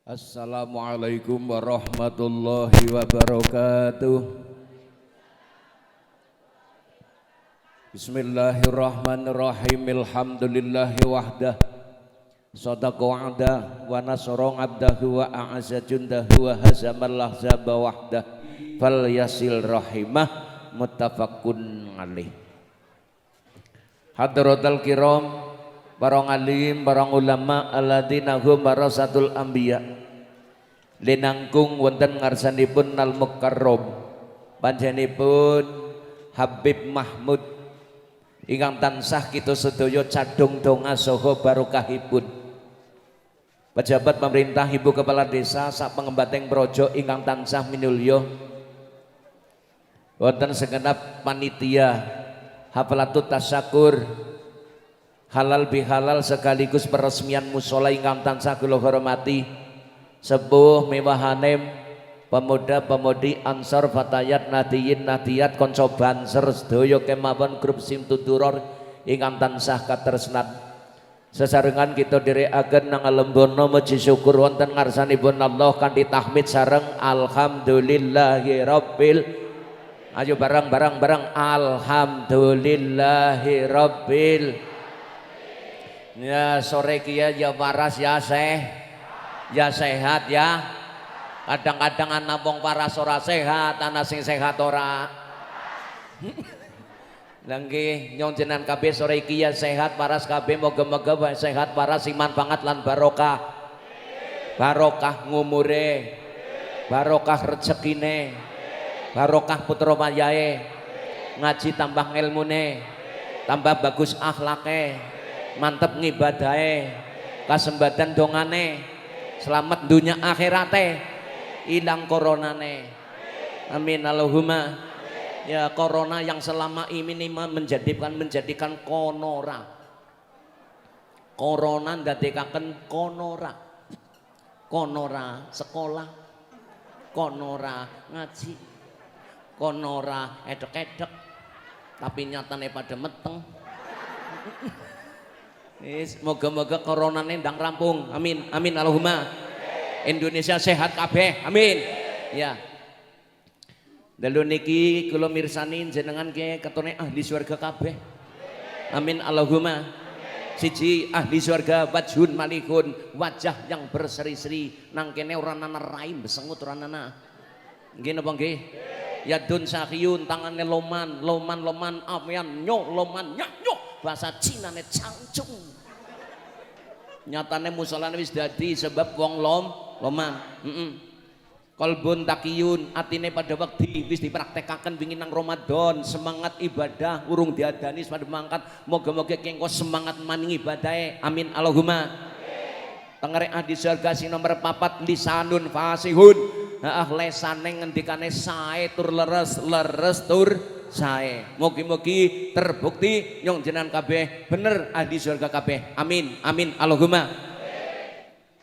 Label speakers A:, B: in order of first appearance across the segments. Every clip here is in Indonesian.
A: Assalamualaikum warahmatullahi wabarakatuh. Bismillahirrahmanirrahim. Alhamdulillahi wahdah. Sadaqa wa'dah wa nasara 'abdahu wa a'azza jundahu wa hazamal ahzaba wahdah. Fal yasil rahimah muttafaqun alaih. Hadratul kiram, para ngalim, para ulama alladzina hum warasatul anbiya. Linangkung wonten ngarsanipun al mukarram panjenenganipun Habib Mahmud ingkang tansah kita sedaya cadung donga saha barokahipun. Pejabat pemerintah, ibu kepala desa, sak pengembateng projo ingkang tansah minulya. Wonten segenap panitia haflatut tasyakur halal bihalal sekaligus peresmian mushola ingkang tansah kula hormati. Sepuh mewahanem pemuda-pemudi ansor fatayat nadiyin nadiyat konco banser sedaya kemawon grup simtuduror ingkang tansah katresnan. Sesarengan kita dherekaken nang lembono muji syukur wonten ngarsanipun Allah kanthi tahmid sareng alhamdulillahi rabbil. Ayo bareng alhamdulillahi rabbil. Ya sore kia ya waras ya sehat ya. Kadang-kadang ana wong paras ora sehat, ana sing sehat ora. Lah nggih nyong jenengan kabeh sore iki ya sehat paras kabeh, moga-moga sehat paras iman banget lan barokah. Barokah ngumure, barokah rezekine, barokah putra wayahe, ngaji tambah ilmune, tambah bagus akhlake, mantep ngibadahe, kasembadan dongane, selamat dunia akhirate, hilang koronane, amin Allahumma. Ya corona yang selama ini menjadikan konora, corona ndadekaken konora sekolah, konora ngaji, konora edek-edek, tapi nyatane pada meteng. Moga-moga corona ndang rampung, amin amin Allahumma. Indonesia sehat kabeh, amin. Ya. Dalu niki kula mirsani jenengan ke ketone ahli surga kabeh, amin Allahumma. Siji ahli surga wajhun malikun, wajah yang berseri-seri, nang kene ora ana raim besengut ora ana. Nggih napa nggih? Yadun sakhiyun, tangane loman apian nyo loman nyo bahasa Cinane cangcung. Nyatane musolane wis dadi sebab wong loman. Kolbun takiyun, atine pada wekti wis dipraktekaken wingi nang Ramadan, semangat ibadah urung diadani pada mangkat. Moga-moga kengko semangat maning ibadahe, amin Allahumma. Tengere ahli surga sing nomor 4 lisanun fasihun, lesane ngendikane sae tur leres tur sae. Mugi-mugi terbukti nyong jenengan kabeh bener ahli surga kabeh, amin amin Allahumma.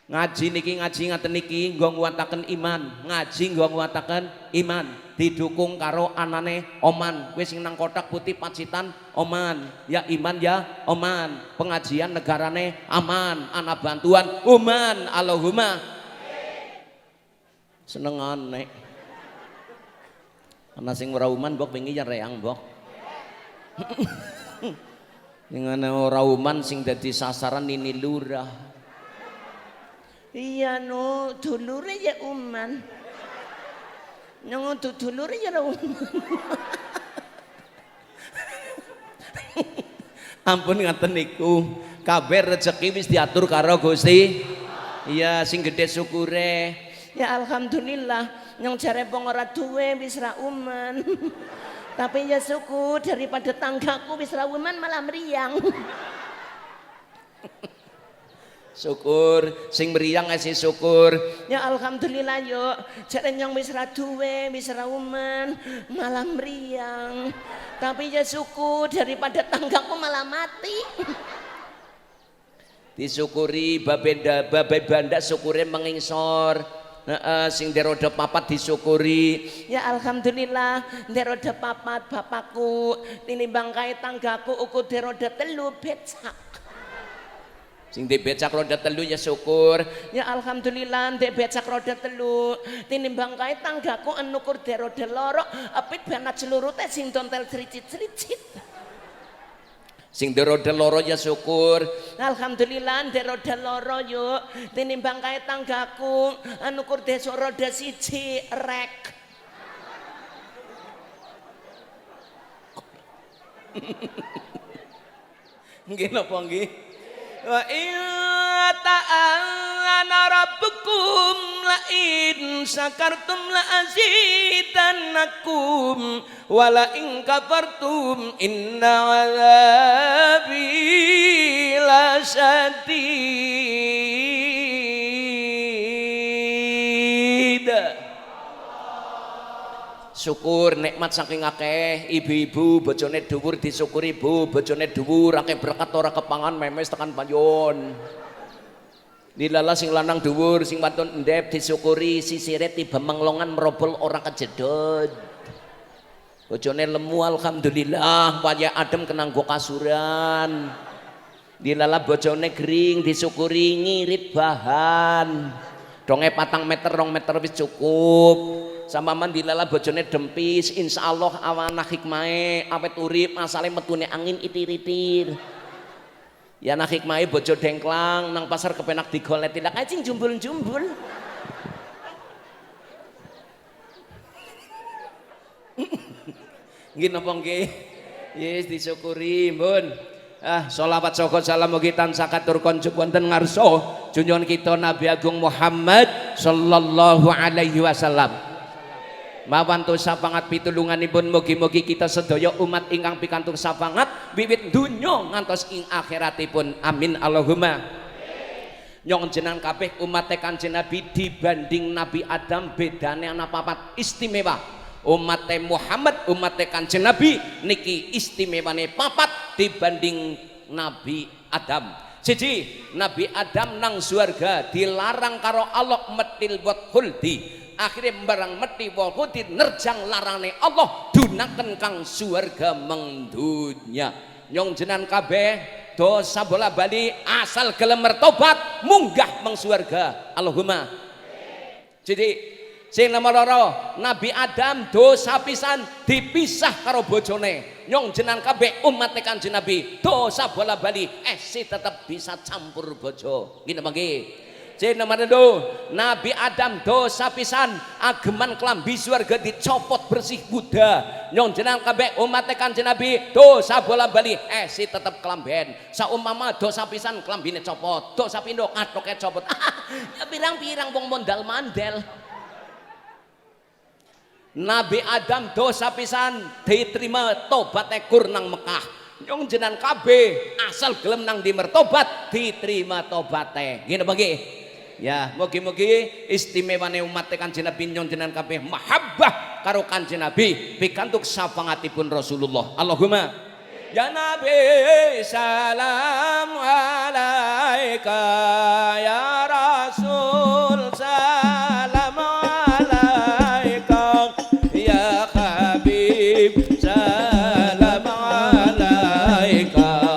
A: Ngaji niki ngaji ngaten niki nggo nguwataken iman, ngaji nggo nguwataken iman, didukung karo anane oman. Wis sing nang kotak putih pacitan oman, ya iman ya oman, pengajian negarane aman, ana bantuan uman Allahumma. Senengane ana sing ora uman mbok wingi ya reang mbok. Sing ana ora uman sing dadi sasaran ini lurah.
B: Iya no, dulure ya uman. Nang dulure ya uman.
A: Ampun ngaten niku, kabeh rezeki wis diatur karo Gusti. Iya sing gedhe syukure.
B: Ya alhamdulillah, nyong jare wong ora duwe wis ra uman. Tapi ya syukur daripada tanggaku wis ra uman malah meriang.
A: Syukur sing meriang ngasih syukur.
B: Ya alhamdulillah yo jare nyong wis ra duwe wis ra uman malah meriang. Tapi ya syukur daripada tanggaku malah mati.
A: Disyukuri babe banda syukure mengingsor. Sing deroda papat disyukuri.
B: Ya alhamdulillah deroda papat bapakku tinimbang kae tanggaku uku deroda telu becak.
A: Sing di becak roda telu ya syukur.
B: Ya alhamdulillah ndek becak roda telu. Tinimbang kae tanggaku anu kurde roda loro, apit banget seluruh teh sing tontel cricit-cricit.
A: Sing di roda loro ya syukur.
B: Alhamdulillah ndek roda loro yuk. Tinimbang kae tanggaku anu kurde roda siji rek.
A: Nggih napa nggih? Wa ta'ala rabbukum la in syakartum la azidannakum wa la in kafartum inna 'adzabi lasyadid. Syukur nikmat saking akeh, ibu-ibu bojone dhuwur disyukuri ibu, bojone dhuwur akeh berkat ora kepangan memes tekan payon. Dilala sing lanang dhuwur, sing wadon endep disyukuri, sisire tiba menglongan merobol ora kejedot. Bojone lemu alhamdulillah, waya adem kenanggo kasuran. Dilala bojone gering disyukuri ngirit bahan. Donge 4 meter 2 meter wis cukup. Sama mandilala bojone dempis, insya Allah awana hikmahe awet urip asale metune angin itir-itir. Ya nak hikmahe bojo dengklang nang pasar kepenak digolet tidak cing jumbul-jumbul. Nggih napa nggih? Yes disyukuri mbun. Sholawat soko salam mugi tansah katur konjuk wonten ngarsa junjungan kita Nabi Agung Muhammad sallallahu alaihi wasallam. Mawan sapangat pitulunganipun mugi-mugi kita sedaya umat ingkang pikantuk sapangat wiwit dunya ngantos ing akhiratipun. Amin Allahumma. Nyong jenengan kabeh umat Kanjeng Nabi dibanding Nabi Adam bedane ana papat istimewa. Umat Muhammad umat Kanjeng Nabi niki istimewane papat dibanding Nabi Adam. Siji, Nabi Adam nang surga dilarang karo Allah metil buat khuldi. Akhirnya barang mati wa khuldi nerjang larane Allah dunaken kang surga mengdunya. Nyong jenan kabeh dosa bola bali asal gelem mertobat munggah meng surga. Allahumma. Jadi sing nomor loro Nabi Adam dosa pisan dipisah karo bojone. Nyong jenan kabeh umat Kanjeng Nabi dosa bola bali si tetap bisa campur bojo. Gini nggih. Sing nomor 2 Nabi Adam dosa pisan ageman klambi swarga dicopot bersih Buddha. Nyong jenengan kabeh umat Kanjeng Nabi dosa bola bali si tetep klamben. Saumpama dosa pisan klambine copot, dosa pindho katoke copot. Pirang-pirang wong mondal-mandel. Nabi Adam dosa pisan diterima tobat ekur nang Mekah. Nyong jenengan kabeh asal gelem nang di mertobat diterima tobate. Ngene nggih. Ya, mugi-mugi istimewane umat Kanjeng Nabi nyong jenengan kabeh mahabbah karo Kanjeng Nabi pikantuk syafaatipun Rasulullah. Allahumma ya Nabi salam alaika ya Rasul salam alaika ya Habib salam alaika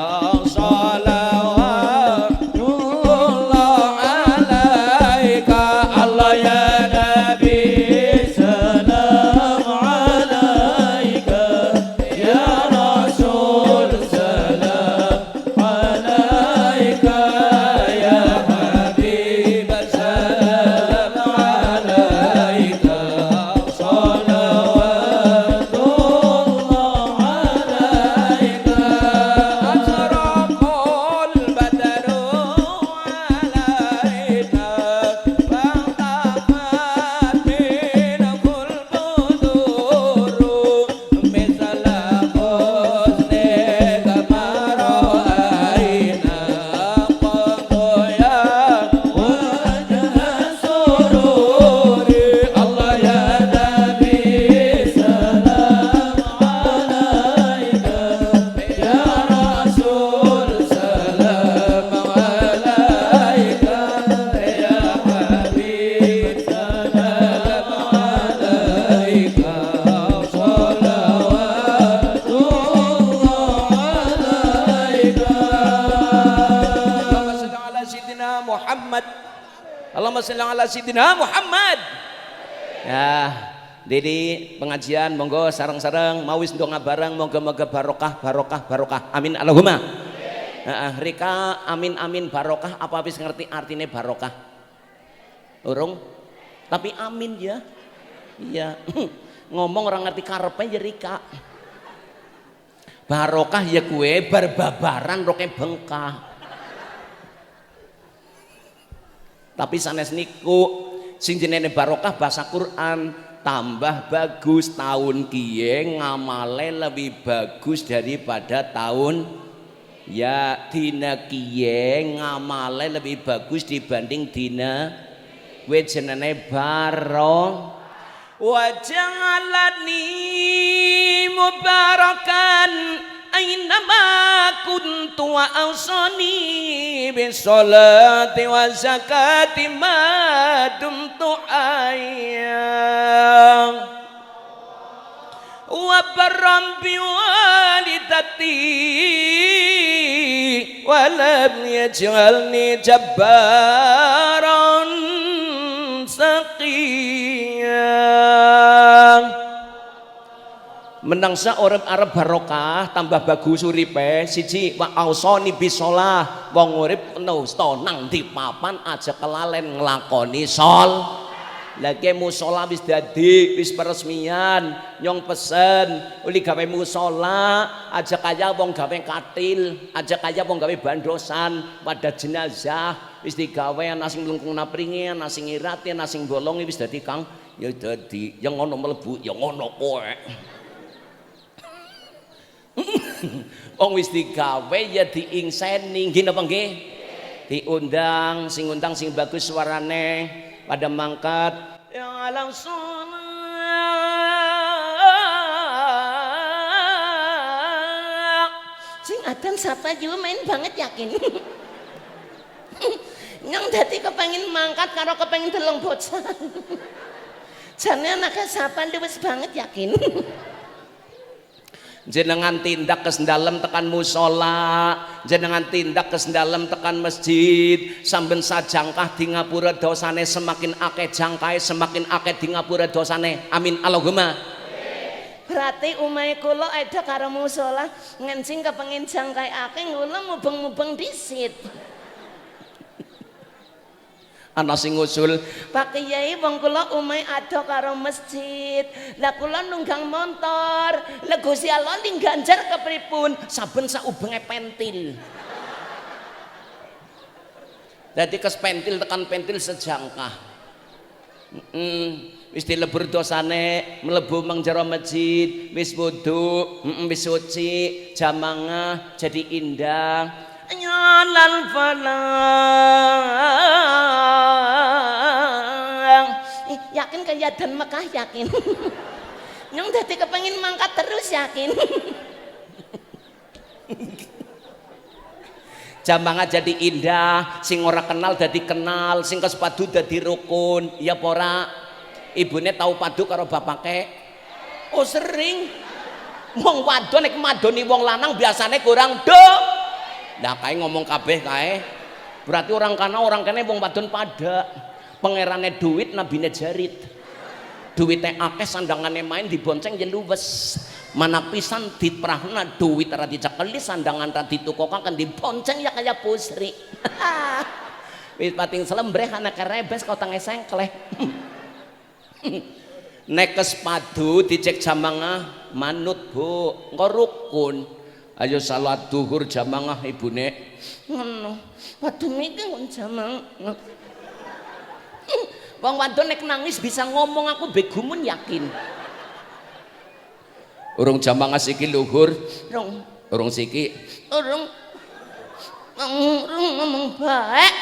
A: Allahumma sholli ala sayyidina Muhammad. Ya, jadi pengajian monggo sareng-sareng mau wis ndonga bareng moga-moga barokah barokah barokah. Amin Allahumma. Rika amin amin barokah apa wis ngerti artinya barokah? Urung? Tapi amin ya. Iya. Ngomong orang ngerti karepe ya Rika. Barokah ya kue barbabaran roke bengkah. Tapi sanes niku sing jenenge barokah bahasa Quran tambah bagus tahun kiye ngamale lebih bagus daripada tahun ya dina kiye ngamale lebih bagus dibanding dina kuwi jenenge baro wa ja'alani mubarakan ainama kuntu wa awsani bisolati wa zakati ma dumtu ayam wa barram bi walidati wa lam yaj'alni jabbaran saqiyam. Menangsa orang Arab barokah tambah bagus uripe siji wa ausoni bisolah wong urip nusta nang di papan aja kelalen nglakoni sol lagi musola wis dadi wis peresmian nyong pesen uli gawe musola aja kaya wong gawe katil aja kaya wong gawe bandosan pada jenazah wis digawe ana sing mlungkung napringe ana sing irate ana sing bolonge wis dadi Kang ya dadi yang ngono mlebu ya ngono kowe. Wong wis digawe ya diingseni nggih napa nggih? Diundang sing bagus suarane pada mangkat ya langsung sing adan sapa yo main banget yakin. Nyong dadi kepengin mangkat karo kepengin deleng bocah. Jane anake sapa wis banget yakin. Jenengan tindak ke sendalem tekan musola, jenengan tindak ke sendalem tekan masjid, samben sajangkah di ngapura dosane semakin akeh jangkae semakin akeh di ngapura dosane. Amin Allahumma. Berarti umai kula ada karo musola ngensing kepengin jangkae akeh kula mubeng-mubeng disit. Ana sing ngusul Pak Kyai wong kula umai ado karo masjid lah kula nunggang motor lah Gusti Allah ning ganjar kepripun saben saubenge pentil dadi kes pentil tekan pentil sejangkah wis dilebur dosane mlebu mang jero masjid wis wudu wis suci jamangah jadi indah nyalal falang yakin kaya dan Mekah yakin nyong dadi kepengin mangkat terus yakin jamangah jadi indah sing ora kenal dadi kenal sing kesepadu dadi rukun ya pora ibune tau padu karo bapake oh sering wong wadon nek madoni wong lanang biasane kurang do. Nah kae ngomong kabeh kae berarti orang kana orang kene wong wadon pada pangerane duit nabine jarit duwite akeh sandangane main dibonceng ya luwes mana pisan diprahna duit ora dicekeli sandangan ra ditukokaken dibonceng ya kaya pusri wis pating selembreh anak kerebes kau tangi sengkleh nek sepadu dicek jamangah manut bu engko rukun. Ayo salat duhur jamangah ibune ngono waduh mikir jamang wong wadon nek nangis bisa ngomong aku begumun yakin urung jamangah siki luhur urung siki urung ngomong baik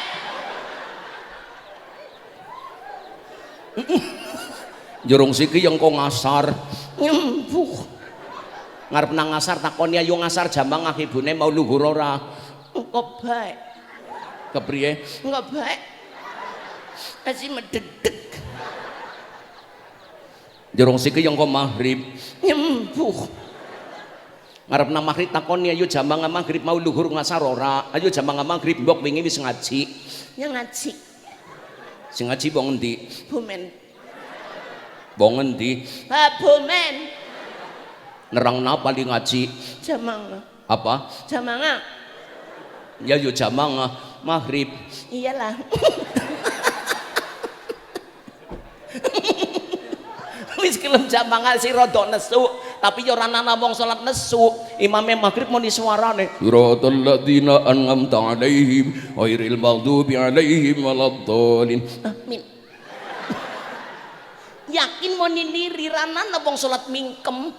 A: jurung siki yang kok ngasar nyembuh ngarep nang ngasar takoni ayo ngasar jamangah ibune mau luhur ora engko bae kepriye engko bae asih mededek jurung siki yang kok maghrib nyembuh ngarep nang maghrib takoni ayo jamangah maghrib mau luhur ngasar ora ayo jamangah maghrib mbok wingi wis ngaji ya ngaji Sing ngaji wong endi?
B: Bumen.
A: Wong endi?
B: Bumen.
A: Nerangna paling ngaji.
B: Jamang.
A: Apa?
B: Jamang.
A: Ya yo jamang maghrib.
B: Iyalah. Wis kelem jamangan si rodok nesu, tapi yo ora ana wong salat nesu. Imame maghrib muni suarane.
A: Siratal ladzina an'amta 'alaihim ghairil maghdubi 'alaihim waladdallin.
B: Amin. Yakin muni niri ranana wong salat mingkem.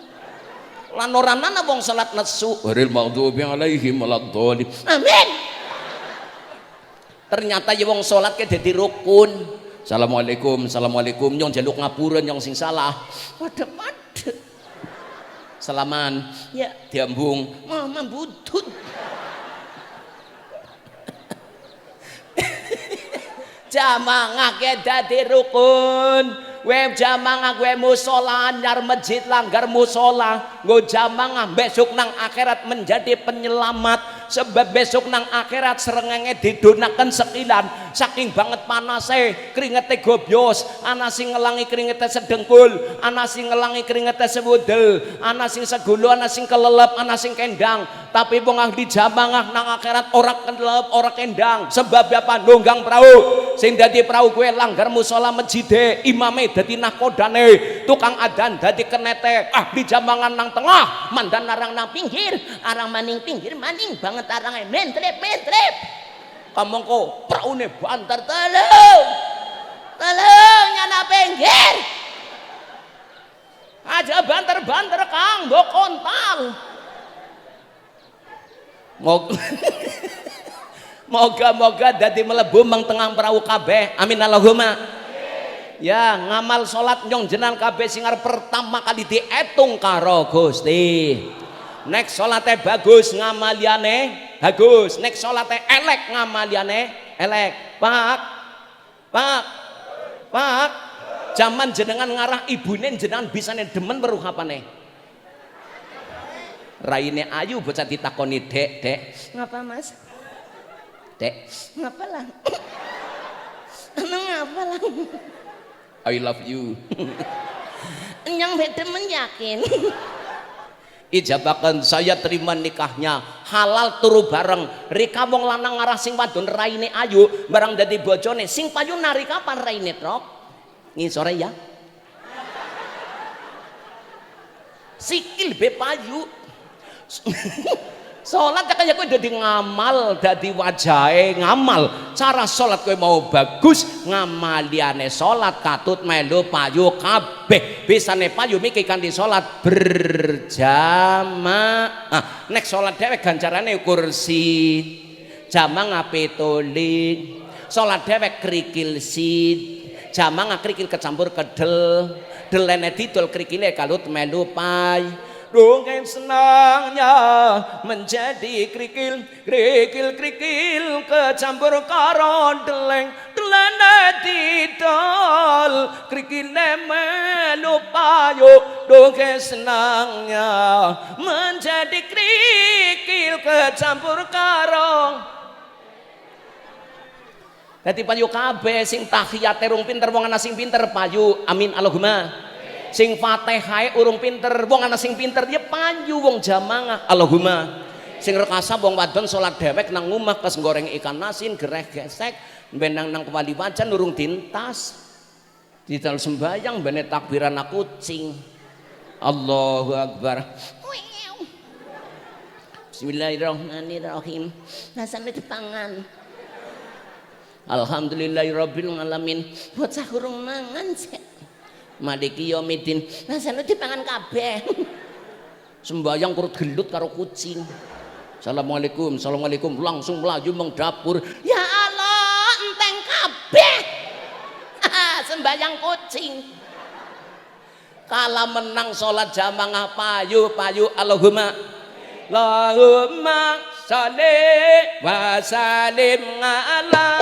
B: Lan ora ana wong salat nesu.
A: Ghairil maghdubi 'alaihim waladdallin.
B: Amin. Ternyata ya wong salat ke dadi rukun.
A: Assalamualaikum, assalamualaikum. Nyong jaluk ngapura nyong sing salah.
B: Padha-padha.
A: Salaman.
B: Ya.
A: Diambung.
B: Mama budut. Jamaah ke dadi rukun. Web jamaah gue musola nyar masjid langgar musola. Gue jamaah besok nang akhirat menjadi penyelamat. Sebab besok nang akhirat serengenge didonakan sekilan. Saking banget panasnya keringetnya gobyos. Ana sing ngelangi keringetnya sedengkul. Ana sing ngelangi keringetnya sewudel. Ana sing segulu, ana sing kelelep, ana sing kendang. Tapi wong ahli jamaah nang akhirat ora kelelep, ora kendang. Sebab apa? Nunggang perahu. Sing dadi perahu gue langgar musola masjide. Imame dadi nakodane. Tukang adan dadi kenete. Ahli jamaah nang tengah. Mandan narang nang pinggir. Arang maning pinggir maning banget. Tarangnya mentrip kamu kok praune bantar tolong nyana pinggir aja bantar kang mbok kontal moga dadi melebu mang tengah perahu kabeh amin Allahumma ya ngamal salat nyong jenengan kabeh sing arep pertama kali dietung karo Gusti. Nek salate bagus ngamaliane bagus, nek salate elek ngamaliane elek. Pak. Zaman jenengan ngarah ibune jenengan bisane demen weruh apane? Raine ayu bocah ditakoni, "Dek. Ngapa, Mas?" "Dek, ngapalah?" "Ngapalah?" "I love you." Yang demen yakin. Ijabakan saya terima nikahnya halal turu bareng rika wong lanang ngarah sing wadon raine ayu barang dadi bojone sing payu nari kapan raine trok ngisore ya sikil be payu salat kaya kowe dadi ngamal dadi wajahe ngamal cara salat kowe mau bagus ngamaliane salat katut melu payu kabeh bisane payu miki kanthi salat berjamaah nek salat dhewe ganjarane kursi jamaah petoli salat dhewe krikil sid jamaah krikil kecampur kedel delene didol krikile kalut melu pai dongeng senangnya menjadi krikil kecampur karo deleng didol krikile melu payu dongeng senangnya menjadi krikil kecampur karo dadi payu kabeh sing tahiyate rung pinter wong ana sing pinter payu amin Allahumma sing Fatihah urung pinter wong ana sing pinter dia payu wong jamaah Allahumma sing rekasa wong wadon salat dhewek nang omah kes goreng ikan asin gereh gesek benang nang kewali wajan urung dintas didal sembayang bene takbiran kucing Allahu Akbar Bismillahirrahmanirrahim rasane dipangan Alhamdulillahirabbil alamin bocah urung mangan sik Maliki yaumiddin rasane dipangan kabeh sembayang kurut gelut karo kucing Assalamualaikum langsung melayu meng dapur ya Allah enteng kabeh sembayang kucing kala menang salat jamaah payu Allahumma sholli wa sallim ala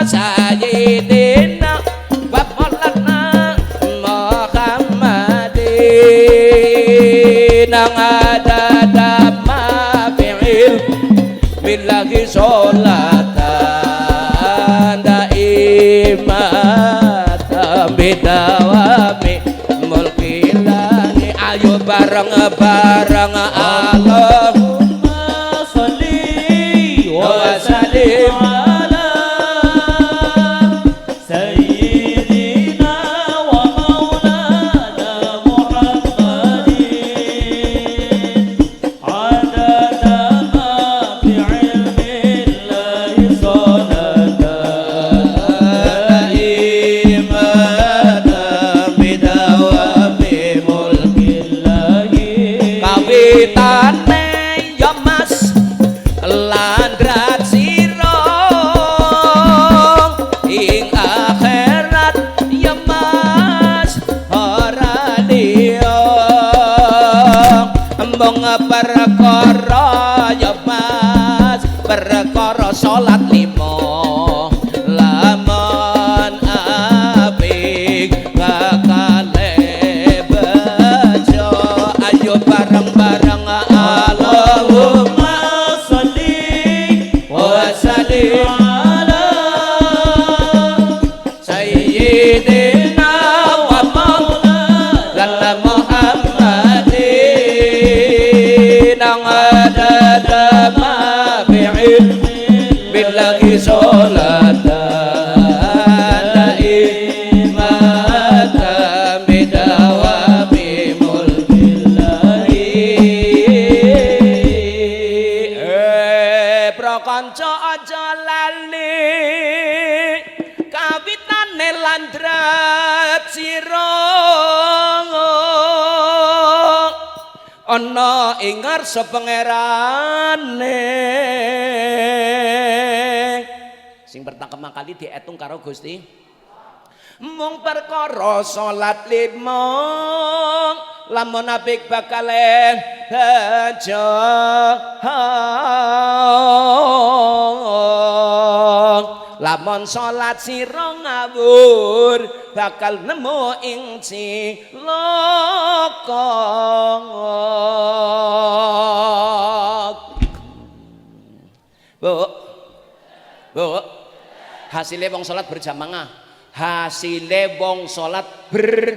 B: sayyidina wa maulana Muhammadin adada ma fi'il billahi sholatan bidawami mulki langi. Ayo bareng-bareng Allahumma sholli wa sallim ala sayyidina wa maulana Muhammadin adada ma fi ilmillahi salatan imana bidawami mulkillahi kawitane ya mas landrat sira ing akhirat ya mas ora liya embong perkara ya mas perkara salat lima lamun apik bakale bejo ayo bareng-bareng Allahumma sholli wa sallim ala sayyidina wa maulana Muhammadin adada ma fi ilmi billahi salatan imatan bidawami mulkillahi prakanca aja lali kawitane landrat sira ana ing ngarsa pangerane sing pertama kali dietung karo Gusti mung perkara salat lima lamun apik bakale aja lamun salat sira ngawur bakal nemu ing cilaka Bu hasilnya wong salat berjamaah hasilnya wong salat 178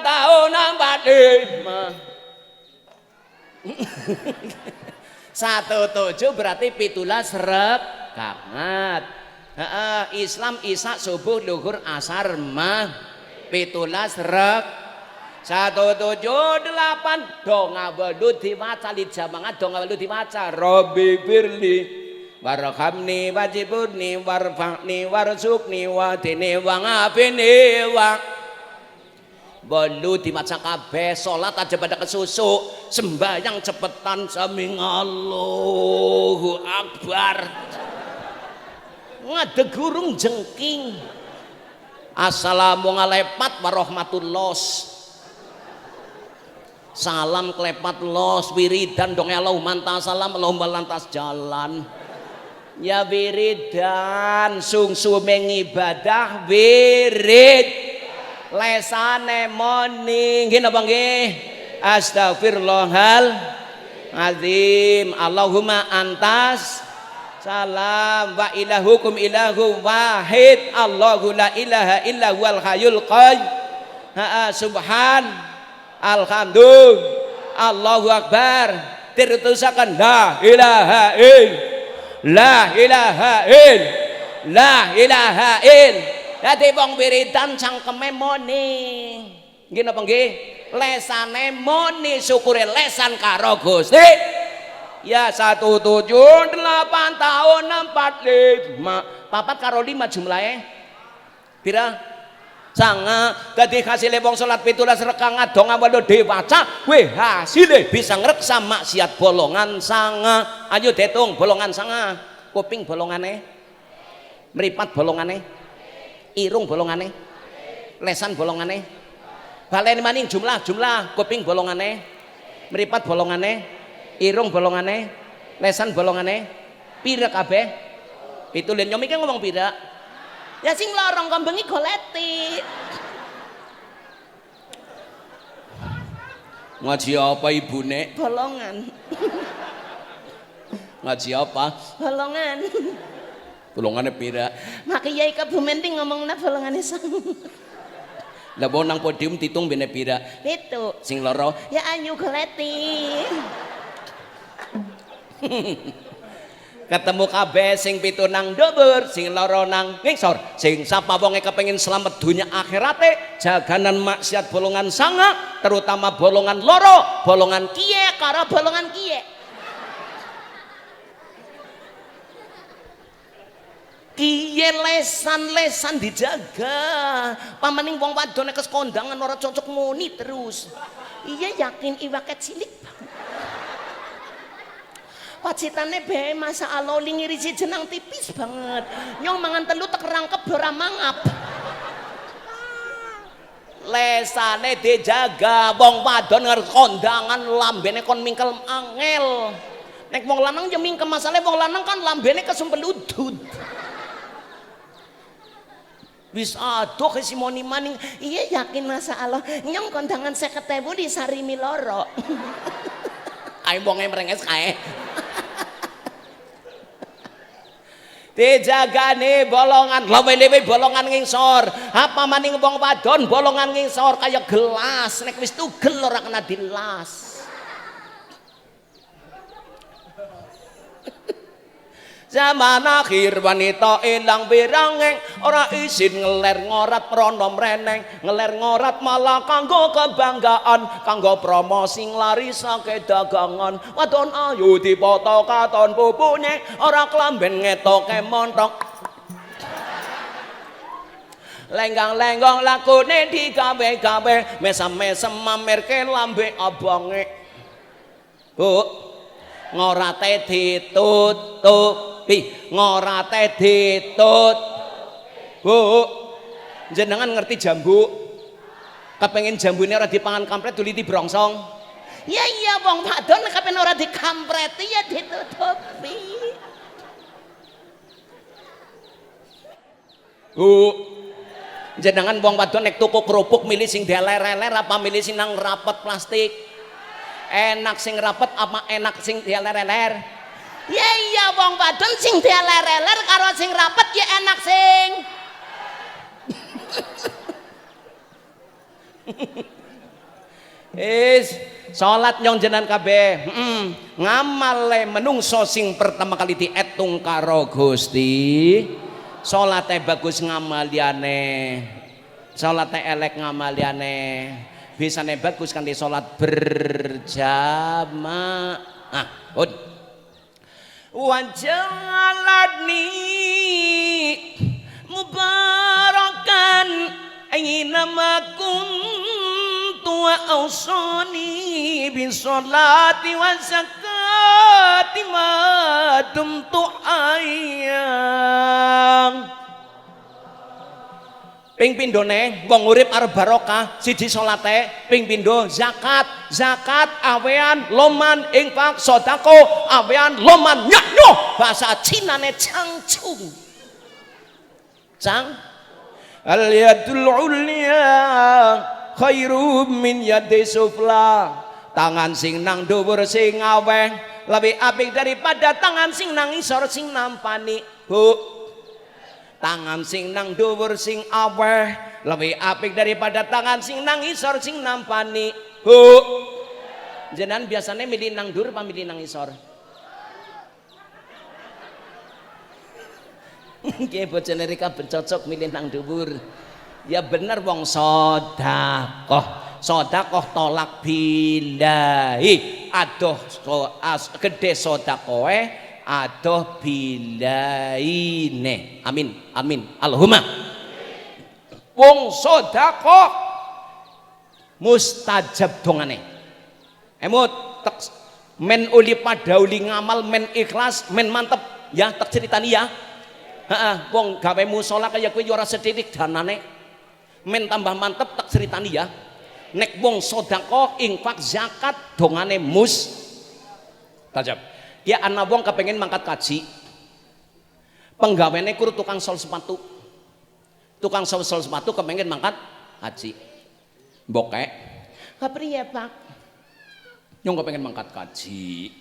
B: tahun 45 17 berarti 17 rakaat. Islam isya subuh luhur asar mah 17 rakaat. 178 dong ngawelu diwaca li jamaah dong ngawelu diwaca Rabbi firli warhamni wajibuni warfa'ni warzukni wadini wa ngafini wa bolu dimaca kabeh salat aja pada kesusu sembahyang cepetan sami Allahu Akbar ngadeg gurung jengking assalamualaikum warahmatullah salam klepat los wiridan dong Allahumma anta salam Allahumma lantas jalan ya wiridan sungsu mengibadah wirid lesane moni nggih napa nggih astagfirullahal azim Allahumma antas salam wa ilahukum ilahu wahid Allahu la ilaha illa huwal hayyul qayyum subhan alhamdulillah Allahu akbar diterusaken la ilaha illallah la ilaha illallah dadi wong wiridan cangkeme moni nggih napa nggih lesane moni syukure lesan karo Gusti ya 178 tahun 45 papat karo 5 jumlahe pira sanga dadi hasile wong salat 17 rakaat dong awalo diwaca we hasile bisa ngreksa maksiat bolongan sanga ayo ditung bolongan sanga kuping bolongane mripat bolongane irung bolongane lesan bolongane baleni maning jumlah kuping bolongane mripat bolongane irung bolongane lesan bolongane pira kabeh pitulin nyomi ki ngomong pira ya sing lorong kombengi goleti ngaji apa ibune bolongan ngaji apa bolongan
A: Bolongane pira?
B: Mak Kiai Kebumen ti ngomongna bolongane sang.
A: Lah bawa nang podium titung bene pira?
B: Itu.
A: Sing loro
B: Ya Ayu Gleti.
A: ketemu kabeh sing pitu nang dhuwur, sing loro nang ngisor. Sing sapa wonge kepengin slamet dunya akhirate, jaganan maksiat bolongan sanga, terutama bolongan loro, bolongan
B: Kiye karo bolongan kiye. Kiye lesan-lesan dijaga. Pamaning wong wadon nek kondangan ora cocok muni terus. Iya yakin iwake cilik. Pacitane bae masa Allah ngirisi jenang tipis banget. Nyong mangan telu tek rangkep ora mangap. Lesane dijaga wong wadon ngarep kondangan lambene kon mingkel angel. Nek wong lanang ya mingkem masalahe wong lanang kan lambene kesumpel udud. Wis aduh si moni maning iya yakin masa Allah nyong kondangan 50.000 di Sarimi loro. Ayo wonge merenges kae. Dijagane bolongan lewe-lewe bolongan ngisor. Apa maning wong wadon bolongan ngisor kaya gelas nek wis tugel ora kena dilas. Zaman akhir wanita ilang birangeng ora isin ngeler ngorat prono mreneng ngeler ngorat malah kanggo kebanggaan kanggo promosi nglarisake dagangan wadon ayu dipoto katon pupune ora klamben ngetoke montok lenggang-lenggong lakune digawe-gawe mesem-mesem mamerke lambe abange Bu ngorate ditutup ngorate ditut Bu jenengan ngerti jambu kepengen jambune ora dipangan kampret tuliti brongsong ya iya wong wadon kepen ora dikampreti ya ditutupi Bu jenengan wong wadon nek tuku kerupuk milih sing deler-eler apa milih sing nang rapet plastik enak sing rapet apa enak sing deler-eler ya iya wong wadon sing deler-eler karo sing rapet ya enak sing salat nyong jenengan kabeh ngamale menungso sing pertama kali dietung karo Gusti salate bagus ngamaliane salate elek ngamaliane bisane bagus kanthi salat berjamaah wajalani mubarakan aynama kuntu wa awsani bisolati wa zakati ma dumtu ayang ping pindhone wong urip arep barokah siji salate ping pindho zakat awean loman infak sedekah awean loman nyaknyo bahasa Cinane cangcung cang al yadul ulya khairum min yadi sufla tangan sing nang dhuwur sing aweh lebih apik daripada tangan sing nang isor sing nampani Bu tangan sing nang dhuwur sing aweh lebih apik daripada tangan sing nang isor sing nampani Bu jenengan biasanya milih nang dhuwur apa milih nang isor nggih bojone rika cocok milih nang dhuwur ya bener wong sedekah tolak billahi aduh gede sedekahe adoh bilaine amin Allahumma wong sedekah mustajab dongane emut men uli padauli ngamal men ikhlas men mantep ya tak ceritani ya wong gawe musala kaya kowe ora sethithik danane men tambah mantep tak ceritani ya nek wong sedekah infak zakat dongane mustajab ya anak wong kepengen mangkat kaji penggaweane kur tukang sol sepatu kepengen mangkat kaji bokek kapriye Pak nyong kepengen mangkat kaji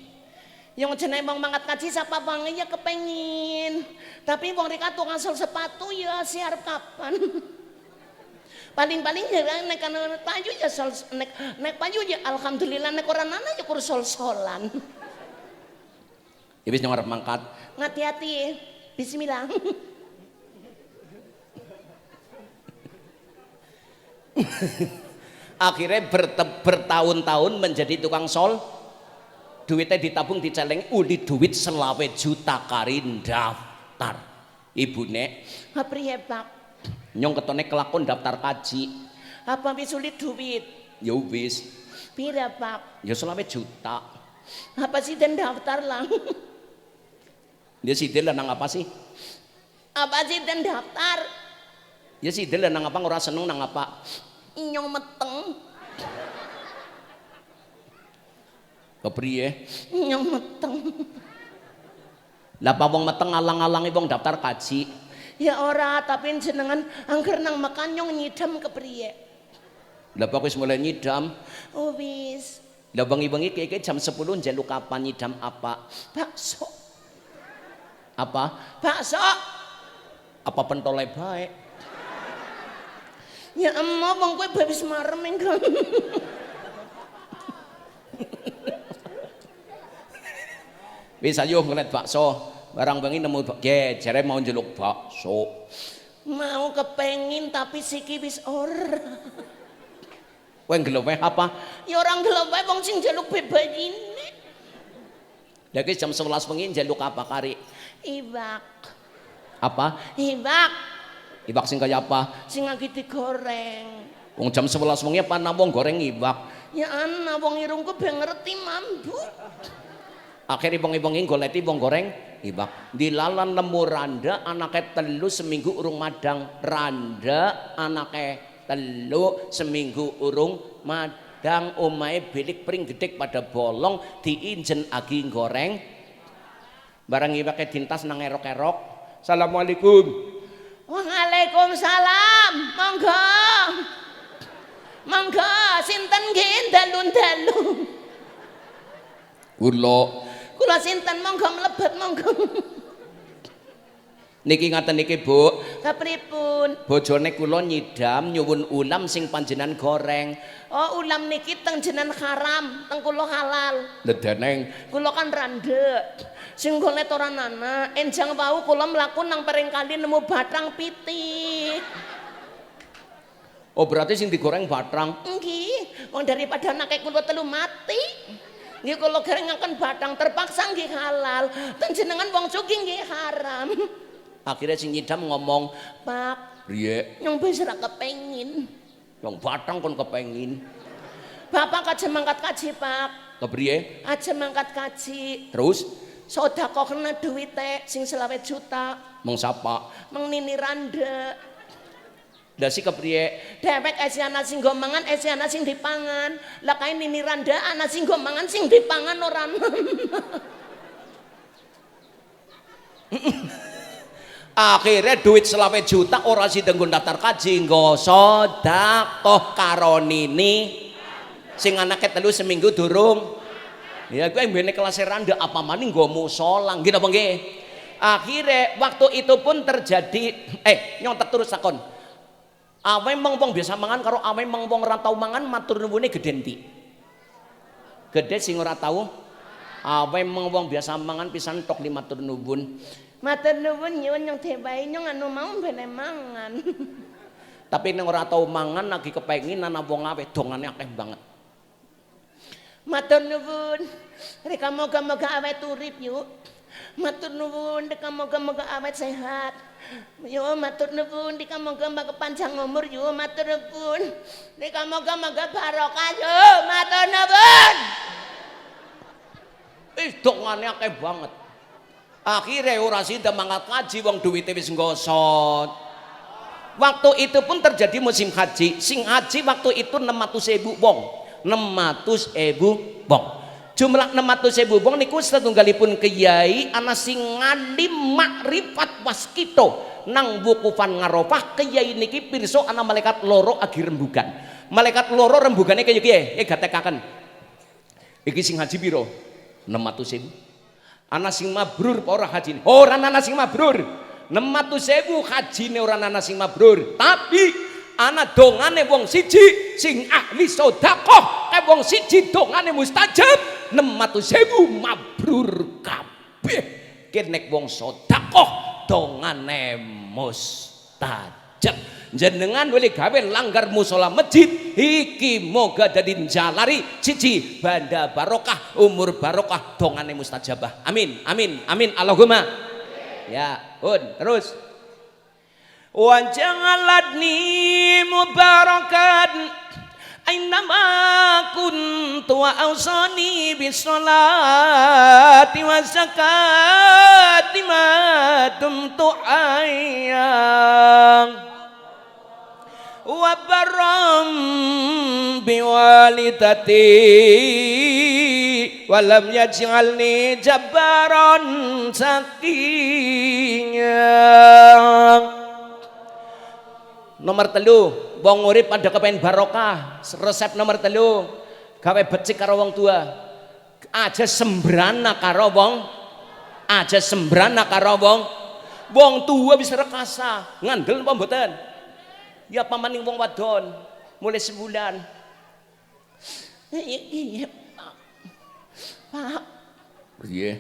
B: yang jenenge wong mangkat kaji sapa bange ya kepengin Tapi wong rek tukang sol sepatu ya siarep kapan. Paling-paling ya nek payu ya sol nek payu ya alhamdulillah nek ora nana ya kur sol-solan.
A: Ya wis nyong arep mangkat.
B: Hati-hati. Bismillah.
A: Akhirnya bertahun-tahun menjadi tukang sol, duitnya ditabung diceleng, uli duit 20 juta karin daftar. Ibune
B: Priye Pak?
A: nyong ketone kelakon daftar kaji.
B: Apa wis sulit duit?
A: Ya wis,
B: Pira Pak?
A: ya 20 juta.
B: Apa sih dan daftar lah?
A: Dia sidel nang apa sih?
B: Apa sih dan daftar?
A: Ya sidel nang apa ora seneng nang apa?
B: Inyong meteng.
A: Kepriye?
B: Inyong meteng.
A: Lah apa wong meteng alang-alangi wong daftar kaji?
B: Ya ora, tapi jenengan angger nang makan nyong nyidam kepriye?
A: Lah apa wis mulai nyidam?
B: Oh wis.
A: Lah bengi-bengi keke jam 10 njaluk kapan nyidam apa?
B: Bakso.
A: Apa?
B: Bakso.
A: Apa pentole bae?
B: Ya emang wong kowe babis marem engko.
A: Wis ayo ngeliat bakso. Barang bengi nemu jare mau njeluk bakso.
B: Mau kepengin tapi siki wis ora.
A: Kowe ngeluweh apa?
B: Ya orang gelem wae wong sing njaluk bebayine.
A: Lah iki jam 11 bengi njaluk apa kari?
B: Iwak.
A: Apa?
B: Iwak
A: Iwak sing kaya apa?
B: sing lagi digoreng.
A: Wong jam 11 bengi apa wong goreng iwak.
B: Ya ana wong irungku ben ngerti mambu.
A: Akhirnya bengi-bengi goleti wong goreng iwak. Dilalan nemu randa anake telu seminggu urung madang. Randa anake telu seminggu urung madang, omahe bilik pring gedek pada bolong diinjen agi goreng. Barang iwake dintas nang erok-erok. Assalamualaikum.
B: Waalaikumsalam. Monggo. Monggo sinten nggih dalu-dalu. Kula sinten monggo mlebet monggo.
A: Niki ngaten niki Bu.
B: Kapripun?
A: Bojone kula nyidam nyuwun ulam sing panjenengan goreng.
B: Oh ulam niki teng jenengan haram, teng kula halal.
A: Ledeneng.
B: Kula kan randek. Sing golet ora nana, enjang wau kula mlaku nang paring kali nemu bathang pitik.
A: Oh berarti sing digoreng bathang.
B: Nggih, wong daripada anake kula telu mati. Nggih kula gorengaken bathang terpaksa nggih halal. Teng jenengan wong sugih nggih haram.
A: Akhirnya sing nyidam ngomong,
B: Pak,
A: "Priye?
B: nyong wis ora kepengin.
A: Wong bathang kon kepengin."
B: Bapak aja mangkat kaji, Pak.
A: Kepriye?
B: Aja mangkat kaji.
A: Terus
B: Sedekah kena duwite sing 20 juta.
A: mong sapa?
B: Mang Nini Randa.
A: Lah si kepriye?
B: Dewek esi ana sing nggo mangan, esi ana sing dipangan. Lah kae Nini Randa ana sing nggo mangan sing dipangan ora.
A: Akhirnya duit 20 juta ora sida nggo daftar kaji, nggo sedekah karo Nini. Sing anake telu seminggu durung. Ya gue mbene kelas randa apa maning nggo musala, nggih napa nggih? Akhirnya waktu itu pun terjadi nyontek terus takon. Awe mong wong biasa mangan karo awe mong wong ora tau mangan matur nuwune gedhe ndi? Gedhe sing ora tau. Awe mong wong biasa mangan pisan tok matur nuwun.
B: Matur nuwun nyuwun nyong dewae nyong anu mau bene mangan.
A: Tapi ning ora tau mangan lagi kepengin ana wong awe dongane akeh banget.
B: Matur nuwun. Reka moga-moga awet urip yuk. Matur nuwun reka moga-moga awet sehat. Yo matur nuwun reka moga-moga panjang umur yo matur nuwun. Reka moga-moga barokah yo matur nuwun.
A: Dongane akeh banget. Akhirnya ora sida mangkat kaji wong duwite wis nggosot. Waktu itu pun terjadi musim haji. Sing haji waktu itu 600.000 wong. 600.000 wong. Jumlah 600.000 wong niku setunggalipun kiai ana sing ngalim makrifat waskito nang wukufan ngarofah. Kiai niki pirsa ana malaikat loro agi rembugan. Malaikat loro rembugane kaya piye? Gatekaken. Iki sing haji piro? 600.000. Ana sing mabrur apa ora haji? Ora ana sing mabrur.
B: 600.000 hajine ora ana sing mabrur, tapi ana dongane wong siji sing ahli sedekah, kae wong siji dongane mustajab, 600.000 mabrur kabeh. Nek wong sedekah dongane mustajab. Jenengan boleh gawe langgar musola masjid iki moga dadi jalari siji banda barokah, umur barokah, dongane mustajabah. Amin amin amin Allahumma. Ya, terus waj'alatni mubarakan ainama kuntu wa awsani bisolati wa zakati ma dumtu hayya wa barram biwalidati walam yaj'alni jabbaran sakiyya. Nomor 3, wong urip pada kepen barokah. Resep nomor 3, gawe becik karo wong tua. Aja sembrana karo wong, aja sembrana karo wong tua bisa rekasa. Ngandel apa mboten? Ya pamaning wong wadon mulai sebulan. Iya, Pak. Piye?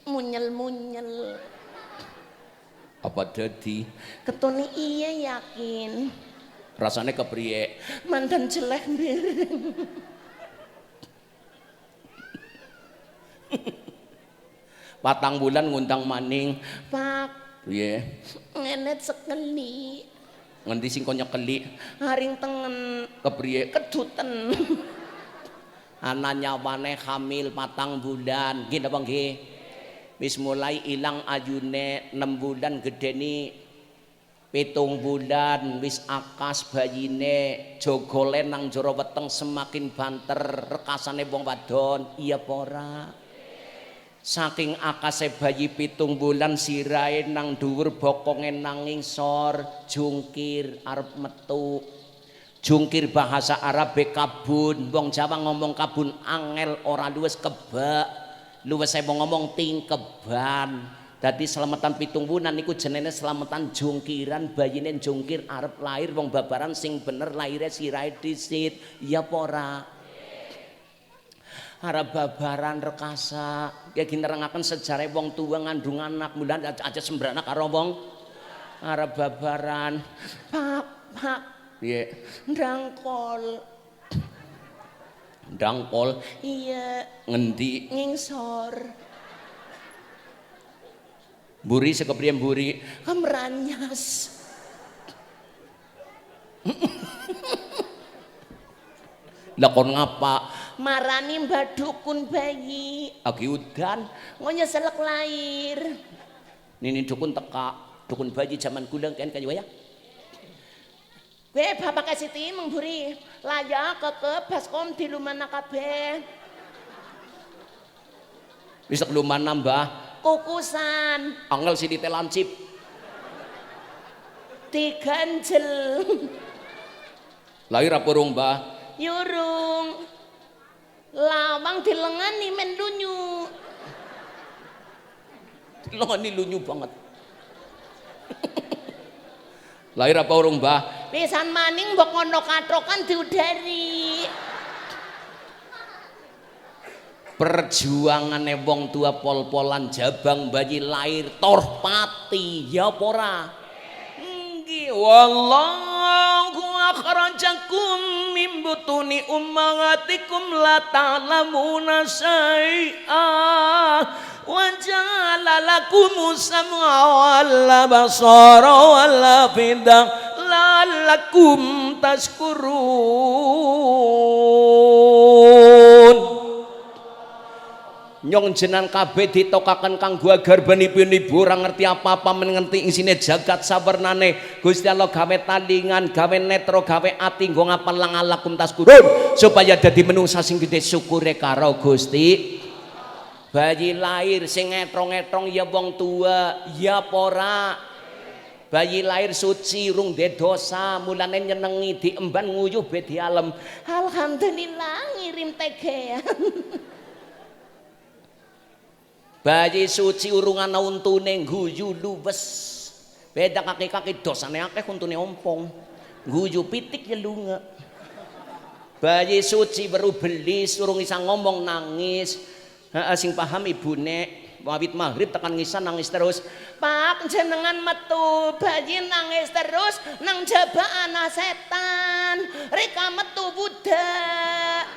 B: Munyel-munyel. Apa dadi? Ketone iya yakin. Rasane kepriye? Mantan jelek mbireng. Patang bulan ngundang maning. Pak. Piye? Ngenet sekeli. Ngendi sing kon nyekeli? Haring tengen. Kepriye? Keduten. Ana nyawane hamil 4 bulan. Nggih napa nggih? Wis mulai ilang ayune 6 bulan gedeni 7 bulan wis akas bayine jogole nang jero weteng semakin banter rekasane wong wadon. Iya apa ora? Saking akase bayi 7 bulan sirahe nang dhuwur bokonge nang ngisor jungkir arep metu. Jungkir bahasa Arabe kabun, wong Jawa ngomong kabun angel ora luwes kebak, luwes saya mau ngomong tingkeban. Dadi selamatan 7 bulan niku jenenge selamatan jungkiran, bayine jungkir arep lahir wong babaran sing bener lahire sirahe disit. Iya apa ora? Arep babaran rekasa. Ya ginerengaken sejarah wong tua ngandung anak mulan aja sembrana karo wong arep babaran. Pak. Piye? Ndangkol. Ndangkol? Iya. Ngendi? Ngingsor. Mburi sekepriye mburi? Kamranyas. Lah kon ngapa? Marani mbak dukun bayi. Agi udan. Ngonya selek lahir. Nini dukun teka. Dukun bayi zaman kula kan kayu ya. Weh bapak kasih timeng buri layak keke baskom di lumana kabeh. Bisa lumana mbah kukusan angel sini telancip diganjel. Lahir apa urung mbah? Yurung lawang dilengani mendunyu. Dilengani lunyu banget. Lahir apa urung mbah? Pisan maning mbok ngono katrokan diudari. Perjuangane wong tua pol-polan jabang bayi lahir tor pati ya apa ora? Nggih wallahu akhrajakum min butuni ummahatikum la ta'lamuna syai'an wa ja'ala lakumus sam'a wal basara wal afida la'allakum tashkurun. Nyong jenan kabeh ditokaken kanggo garbanipun ibu ora ngerti apa-apa men ngerti isine jagat sabernane Gusti Allah gawe talingan gawe netra gawe ati nggo ngapal langalakum taskurun supaya dadi menungsa sing gedhe syukure karo Gusti. Bayi lahir sing ngetrong-ngetrong ya wong tua ya apa ora? Bayi lahir suci rung de dosa mulane nyenengi diemban nguyuh be dialem. Alhamdulillah ngirim tegean. Bayi suci urung ana untune guyu luwes beda kaki-kaki dosane akeh kuntune ompong guyu pitik ya lunga bayi suci baru beli surung isa ngomong nangis sing paham ibune wawit maghrib tekan ngisan nangis terus Pak jenengan metu bayi nangis terus nang jaba ana setan reka metu budak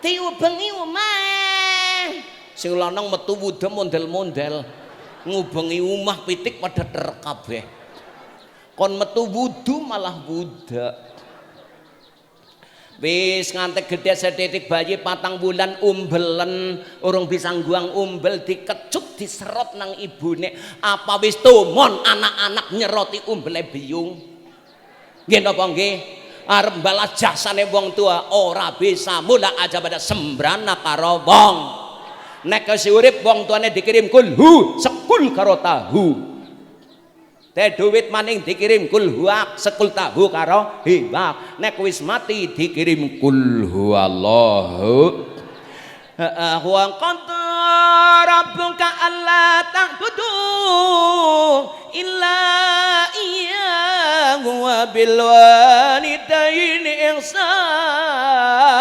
B: diubengi umah sing lanang metu budak mondel-mondel ngubengi umah pitik pada terkabeh kon metu wudu malah budak wis ngantek gede sedidik bayi 4 bulan umbelen urung bisa ngguang umbel dikecut diserot nang ibune apa wis tumon anak-anak nyeroti umbele biyung nggih napa nggih arep balas jasane wong tua ora bisa mula aja pada sembrana karo wong nek kasih urip wong tuane dikirim kulhu sekul karo tahu teh duit maning dikirim kulhuak sekul tahu karo hibak nek wis mati dikirim kulhu Allahu wa qad rabbuka alla ta'budu illa iyyahu wa bil walidaini ihsana.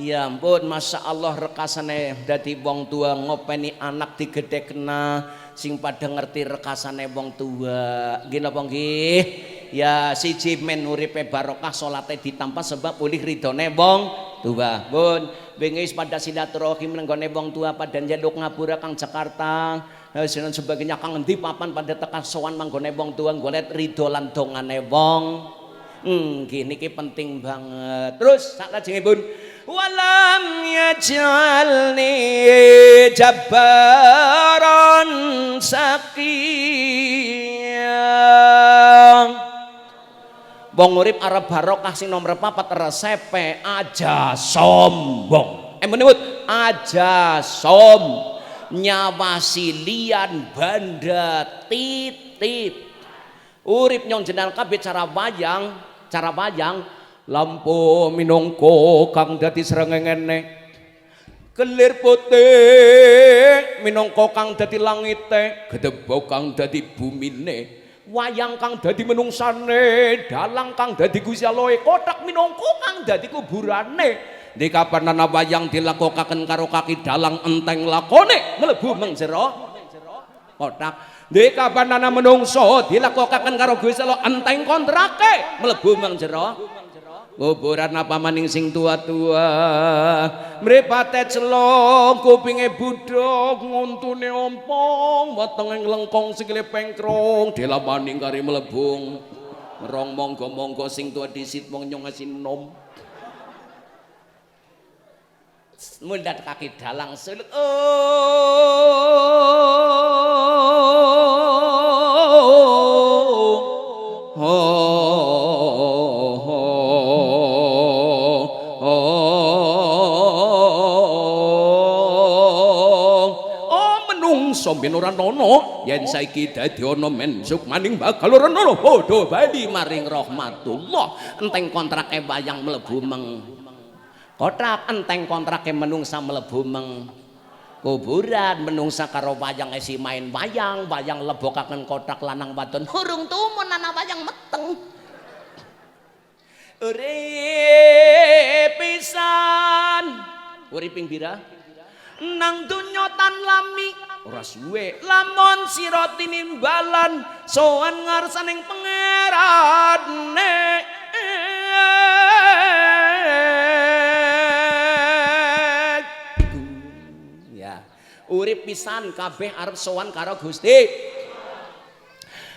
B: Ya ampun, masya Allah rekasane dadi wong tua ngopeni anak digedhekna sing pada ngerti rekasane wong tua. Nggih napa nggih? Ya siji men uripe barokah salate ditampa sebab ulih ridone wong tua. Pun bengis pada silaturahim nenggone wong tua pada njaluk ngapura Kang Jakarta. Dan sebagainya Kang endi papan pada tekan sowan manggone wong tua golek ridho lan dongane wong. Gini ki penting banget. Terus saklajengipun walam yaj'alni jabbaran sakiyam. Wong urip arep barokah sing nomor 4 resepe aja sombong. Menurut aja nyawa silian banda titip. Urip nyong jenal kabeh cara wayang lampu minangka kang dadi srengenge kelir putih minangka kang dadi langite gedebok kang dadi bumine wayang kang dadi menungsane dalang kang dadi Gusti Allah kotak minangka kang dadi kuburane di kapan ana wayang dilakokaken karo kaki dalang enteng lakone mlebu meng jero kotak di kapan ana menungso dilakokaken karo Gusti Allah enteng kontrake mlebu meng jero kuburan apa maning sing tua-tua mripate celong kupinge budhog nguntune ompong wetenge nglengkong sikile pengkrong dilamaning kari mlebung rong monggo-monggo sing tua disit wong nyong asinom mundat kaki dalang suluk sombien ora nono yen saiki dadi ana mensuk maning bakal ora nono padha bali maring rahmatullah enteng kontrake wayang mlebu meng kotak enteng kontrake menungsa mlebu meng kuburan menungsa karo wayang isi main wayang lebokaken kotak lanang wadon urung tumun ana wayang meteng urip pisan uriping bira nang donya tan lami ora suwe lamun sira tinimbalan sowan ngarsaning pangerane ya urip pisan kabeh arep sowan karo Gusti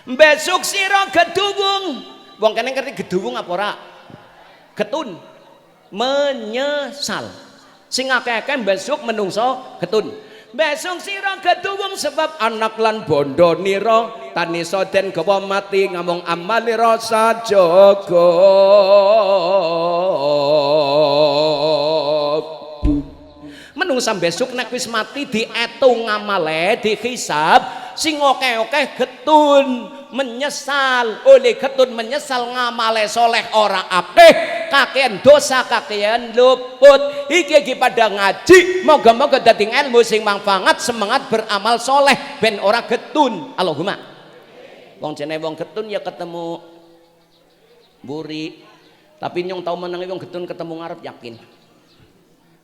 B: besok sira geduwung wong kene ngerti geduwung apa ora getun menyesal sing akeh-akeh besok menungso getun besok sira geduwung sebab anak lan bondo nira tanisa den gawa mati ngamung amali rasa jaga menungsa besok nek wis mati dietung ngamale dihisab sing akeh-akeh getun menyesal oleh getun menyesal ngamale soleh ora akeh kakean dosa kakean luput iki pada ngaji moga-moga dadi ilmu sing manfaat semangat beramal soleh ben ora getun Allahumma wong jene wong getun ya ketemu buri tapi nyong tau menangi wong getun ketemu ngarep yakin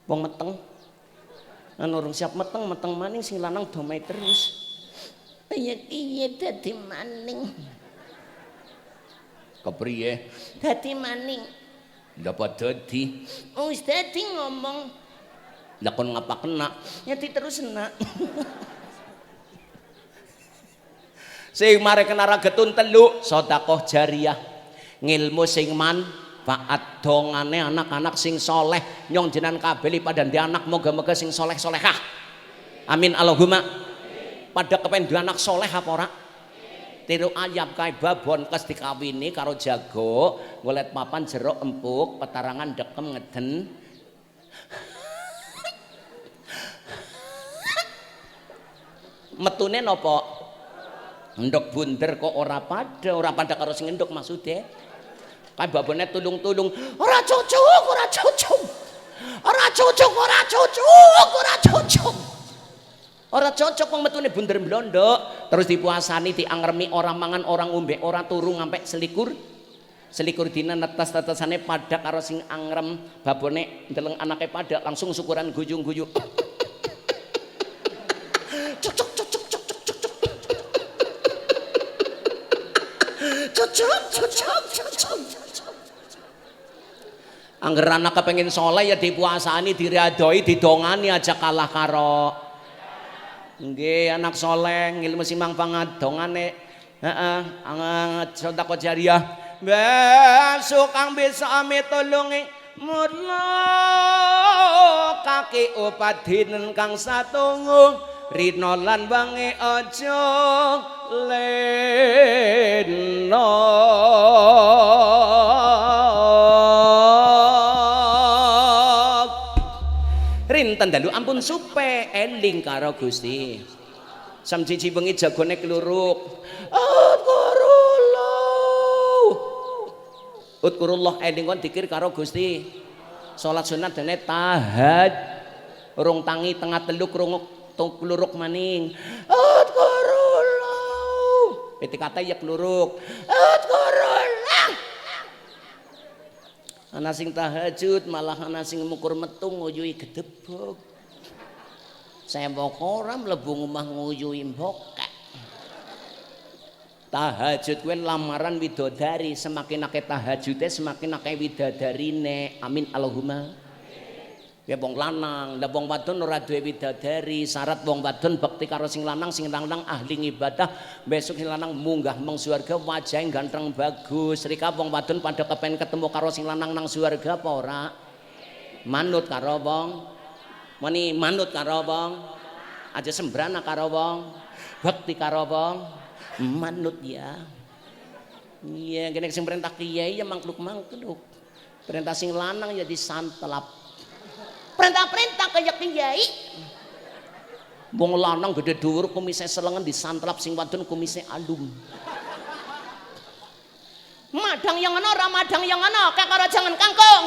B: wong meteng urung siap meteng maning sing lanang domai terus iya dadi maning kepriye dadi maning dapat dadi wis dadi ngomong lah kon ngapa kena nyati terus enak sing mare kena ragetun telu sedekah jariah ngilmu sing manfaat dongane anak-anak sing soleh nyong jenengan kabeh pada ndi anak moga-moga sing soleh-solehah amin Allahumma pada kepen duwe anak soleh apa ora tiru ayam kae babon kes dikawini karo jago ngolet papan jeruk empuk petarangan dekem ngeden metune napa ndok bunder kok ora pada karo sing endok maksude kae babone tulung-tulung ora cocok ora cocok wong metune bunder blondok terus dipuasani diangremi orang mangan orang ngombe ora turu ngampe selikur dina netes-netesane pada karo sing angrem babone ndeleng anake pada langsung syukuran guyung-guyu cocok angger anak kepengin soleh ya dipuasani diriadoi didongani aja kalah karo nggih anak soleh ngilmu simang pangadongane sedekah jariah besok kang bisa ame tulungi mula kaki upadinen kang satunggu rino lan bange aja leno rinten dalu ampun supe eling karo Gusti sam cici bengi jagone kluruk Udkurullah eling kon dikir karo Gusti salat sunat dene tahaj urung tangi tengah teluk kluruk maning Udkurullah PTKT ya kluruk Udkurullah ana sing tahajud malah ana sing mukur metung nguyuhi gedebok sembok ora mlebu omah nguyuhi mbokek tahajud kuwi lamaran widodari semakin akeh tahajude semakin akeh widadarine amin Allahumma ya wong lanang lah wong wadon ora duwe widadari syarat wong wadon bekti karo sing lanang ahli ibadah besok sing lanang munggah meng swarga wajahe ganteng bagus rika wong wadon pada kepen ketemu karo sing lanang nang swarga apa ora manut karo wong meni manut karo wong aja sembrana karo wong bekti karo wong manut ya iya kene sing perintah kiai ya mangkluk perintah sing lanang ya disantelap perintah-perintah kayak kiai wong lanang gede dhuwur kumise selengen disantlap sing wadon kumise alum madang yang ana ora madang yang ana kek karo jangan kangkung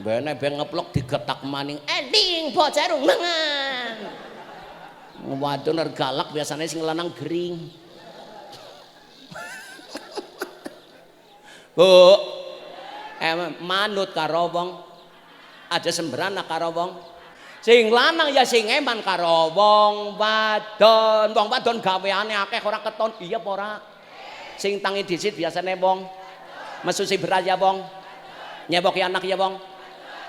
B: bene ben ngeplok digetak maning ending bocah rung mangan wadon galak biasanya sing lanang gering Bu manut karo wong aja sembrana karo wong sing lanang ya sing eman karo wong wadon gaweane akeh ora keton iya apa ora sing tangi disit biasane wong mesusi beras ya wong nyewoki anak ya wong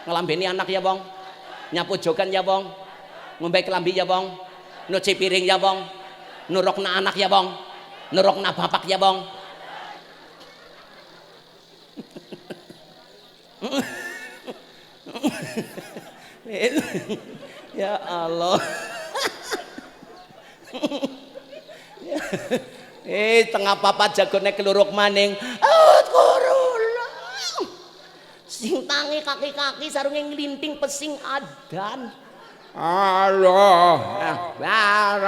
B: ngelambeni anak ya wong nyapu jogan ya wong ngombe kelambi ya wong nyuci piring ya wong nurokna anak ya wong nurokna bapak ya wong ya Allah tengah papat jagone keluruk maning sing tangi kaki-kaki sarunge nglinting pesing adan Allah Akbar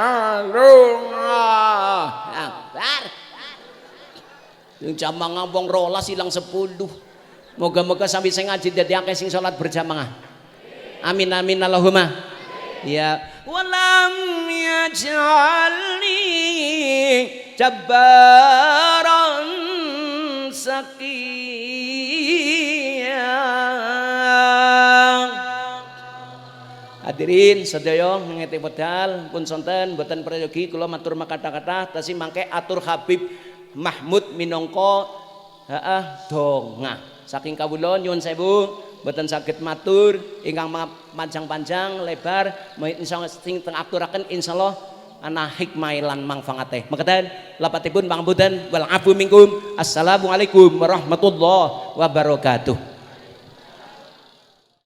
B: yang jamang ngambong rolas hilang 10 Moga-moga sampai sing ngaji dadi akeh sing salat berjamaah. Amin amin Allahumma. Ya walam yaj'alni jabbaran saqiya. Hadirin sedaya ngeti wedal pun sonten boten prayogi kula matur makata-kata tasih mangke atur Habib Mahmud minangka donga saking kawula nyuwun sewu boten saged matur ingkang panjang-panjang lebar insyaallah sing teng aturaken insyaallah ana hikmah lan manfaate mekaten lapatipun pangapunten wal afu minkum assalamualaikum warahmatullahi wabarakatuh.